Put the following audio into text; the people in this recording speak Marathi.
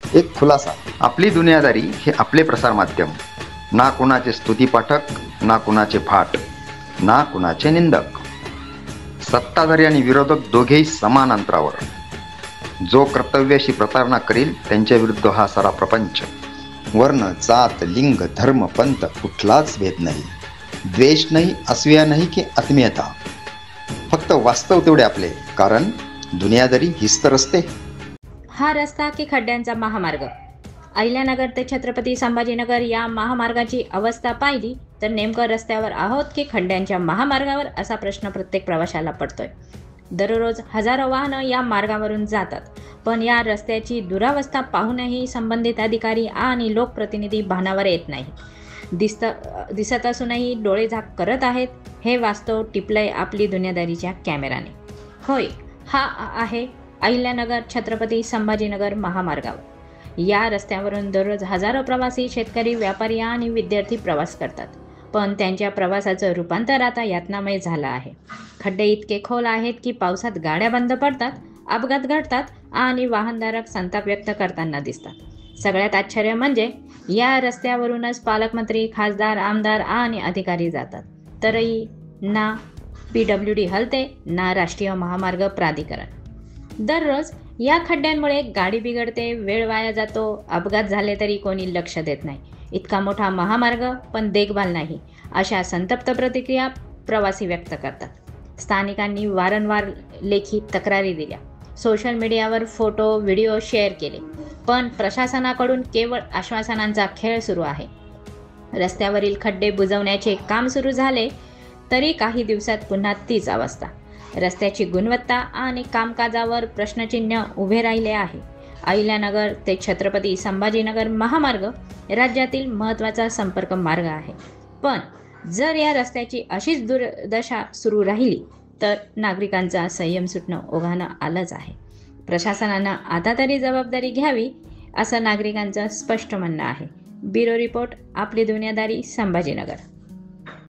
एक खुलासा, आपली दुनियादारी हे आपले प्रसार माध्यम, ना कुणाचे स्तुतीपाठक, ना कुणाचे फाट, ना कुणाचे निंदक, सत्ताधारी आणि विरोधक दोघेही समान अंतरावर. जो कर्तव्याशी प्रतारणा करील त्यांच्या विरुद्ध हा सारा प्रपंच. वर्ण, जात, लिंग, धर्म, पंथ कुठलाच भेद नाही, द्वेष नाही, असूया नाही की आत्मीयता. फक्त वास्तव तेवढे आपले, कारण दुनियादारी हीच तर असते. हा रस्ता की खड्ड्यांचा महामार्ग. अहिल्यानगर ते छत्रपती संभाजीनगर या महामार्गाची अवस्था पाहिली तर नेमकं रस्त्यावर आहोत की खड्ड्यांच्या महामार्गावर, असा प्रश्न प्रत्येक प्रवाशाला पडतोय. दररोज हजारो वाहनं या मार्गावरून जातात, पण या रस्त्याची दुरावस्था पाहूनही संबंधित अधिकारी आणि लोकप्रतिनिधी भानावर येत नाही. दिसत असूनही डोळेझाक करत आहेत. हे वास्तव टिपलंय आपली दुनियादारीच्या कॅमेराने. होय, हा आहे अहिल्यानगर छत्रपती संभाजीनगर महामार्गावर. या रस्त्यावरून दररोज हजारो प्रवासी, शेतकरी, व्यापारी आणि विद्यार्थी प्रवास करतात, पण त्यांच्या प्रवासाचं रूपांतर आता यातनामय झालं आहे. खड्डे इतके खोल आहेत की पावसात गाड्या बंद पडतात, अपघात घडतात आणि वाहनधारक संताप व्यक्त करताना दिसतात. सगळ्यात आश्चर्य म्हणजे या रस्त्यावरूनच पालकमंत्री, खासदार, आमदार आणि अधिकारी जातात, तरीही ना PWD हलते ना राष्ट्रीय महामार्ग प्राधिकरण. दररोज या खड्ड्यांमुळे गाडी बिघडते, वेळ वाया जातो, अपघात झाले तरी कोणी लक्ष देत नाही. इतका मोठा महामार्ग पण देखभाल नाही, अशा संतप्त प्रतिक्रिया प्रवासी व्यक्त करतात. स्थानिकांनी वारंवार लेखी तक्रारी दिल्या, सोशल मीडियावर फोटो, व्हिडिओ शेअर केले, पण प्रशासनाकडून केवळ आश्वासनांचा खेळ सुरू आहे. रस्त्यावरील खड्डे बुजवण्याचे काम सुरू झाले तरी काही दिवसात पुन्हा तीच अवस्था. रस्त्याची गुणवत्ता आणि कामकाजावर प्रश्नचिन्ह उभे राहिले आहे. अहिल्यानगर ते छत्रपती संभाजीनगर महामार्ग राज्यातील महत्त्वाचा संपर्क मार्ग आहे, पण जर या रस्त्याची अशीच दुर्दशा सुरू राहिली तर नागरिकांचा संयम सुटणं ओघानं आलंच आहे. प्रशासनानं आता तरी जबाबदारी घ्यावी, असं नागरिकांचं स्पष्ट म्हणणं आहे. ब्युरो रिपोर्ट, आपली दुनियादारी, संभाजीनगर.